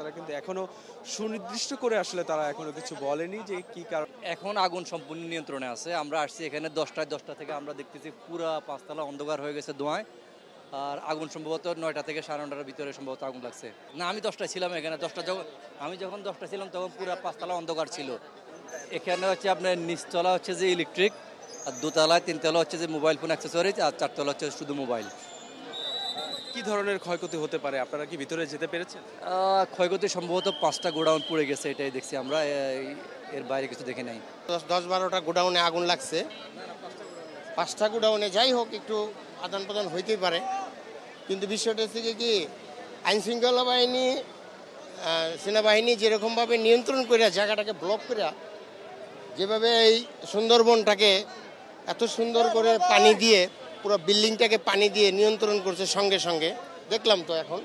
কর্মকর্তারা কিন্তু এখনো সুনির্দিষ্ট করে আসলে তারা এখনো কিছু বলেনি যে কি কারণ। এখন আগুন সম্পূর্ণ নিয়ন্ত্রণে আছে। আমরা আসছি এখানে 10টা থেকে আমরা দেখতেছি পুরা 5 তলা অন্ধকার হয়ে গেছে ধোঁয়ায়। আর আগুন সম্ভবত 9টা থেকে 9:30টার ভিতরে সম্ভবত আগুন লাগছে। না, আমি 10টায় ছিলাম এখানে। আমি যখন 10টা ছিলাম তখন পুরা 5 তলা অন্ধকার ছিল। এখানে হচ্ছে আপনার নিচতলা হচ্ছে যে ইলেকট্রিক, আর 2তলায় 3তলা হচ্ছে যে মোবাইল ফোন অ্যাক্সেসরিজ, আর 4তলা হচ্ছে শুধু মোবাইল। কি ধরনের ক্ষয়ক্ষতি হতে পারে, আপনারা কি ভিতরে যেতে পেরেছেন? ক্ষয়ক্ষতি সম্ভবত 5টা গোডাউন পুড়ে গেছে, এটাই দেখছি আমরা। এর বাইরে কিছু দেখি নাই। 10-12টা গোডাউনে আগুন লাগছে। 5টা গোডাউনে যাই হোক একটু আদান প্রদান হইতেই পারে, কিন্তু বিষয়টা হচ্ছে কি আইনশৃঙ্খলা বাহিনী সেনাবাহিনী যেরকমভাবে নিয়ন্ত্রণ করে জায়গাটাকে ব্লক করে, যেভাবে এই সুন্দরবনটাকে এত সুন্দর করে পানি দিয়ে পুরো বিল্ডিংটাকে পানি দিয়ে নিয়ন্ত্রণ করছে সঙ্গে সঙ্গে দেখলাম তো এখন।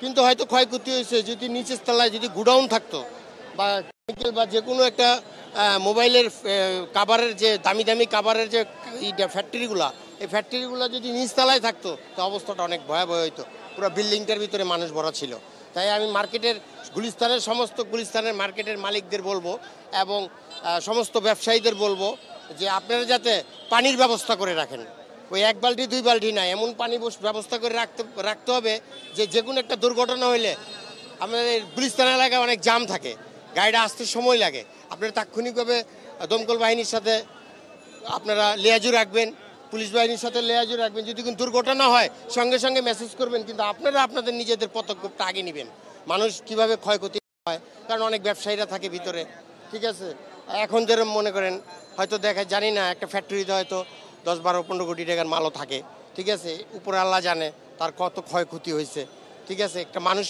কিন্তু হয়তো ক্ষয়ক্ষতি হয়েছে, যদি নিচের তলায় যদি গোডাউন থাকতো বা কেমিক্যাল বা যে কোনো একটা মোবাইলের কাভারের যে দামি দামি কাভারের যে ফ্যাক্টরিগুলো, এই ফ্যাক্টরিগুলো যদি নিচতলায় থাকতো তো অবস্থাটা অনেক ভয়াবহ হইতো। পুরো বিল্ডিংটার ভিতরে মানুষ ভরা ছিল। তাই আমি মার্কেটের গুলিস্তানের মার্কেটের মালিকদের বলবো এবং সমস্ত ব্যবসায়ীদের বলবো যে আপনারা যাতে পানির ব্যবস্থা করে রাখেন। ওই 1 বালতি 2 বালতি না, এমন পানি ব্যবস্থা করে রাখতে হবে যে কোনো একটা দুর্ঘটনা হইলে আমাদের গুলিস্তান এলাকায় অনেক জাম থাকে, গাড়িটা আসতে সময় লাগে। আপনারা তাৎক্ষণিকভাবে দমকল বাহিনীর সাথে আপনারা লেয়াজু রাখবেন, পুলিশ বাহিনীর সাথে লেয়াজু রাখবেন। যদি কোনো দুর্ঘটনা হয় সঙ্গে সঙ্গে মেসেজ করবেন, কিন্তু আপনারা আপনাদের নিজেদের পদক্ষেপটা আগে নেবেন। মানুষ কিভাবে ক্ষয়ক্ষতি হয়, কারণ অনেক ব্যবসায়ীরা থাকে ভিতরে, ঠিক আছে। এখন যেরকম মনে করেন হয়তো দেখা জানি না, একটা ফ্যাক্টরিতে হয়তো 10-12-15 কোটি টাকার মালও থাকে, ঠিক আছে। উপরে আল্লাহ জানে তার কত ক্ষয়ক্ষতি হয়েছে, ঠিক আছে। একটা মানুষ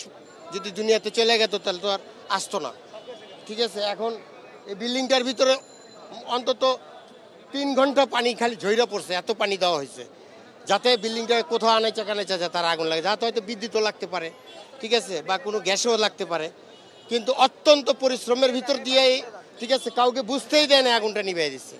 যদি দুনিয়াতে চলে গেত তাহলে তো আর আসতো না, ঠিক আছে। এখন এই বিল্ডিংটার ভিতরে অন্তত 3 ঘন্টা পানি খালি ঝইরা পড়ছে, এত পানি দেওয়া হয়েছে যাতে বিল্ডিংটা কোথাও আনাইচা কানাইচা যায় তার আগুন লাগে, যাতে হয়তো বিদ্যুৎও লাগতে পারে, ঠিক আছে, বা কোনো গ্যাসও লাগতে পারে। কিন্তু অত্যন্ত পরিশ্রমের ভিতর দিয়েই, ঠিক আছে, কাউকে বুঝতেই দেয় না, আগুনটা নিভিয়ে দিচ্ছে।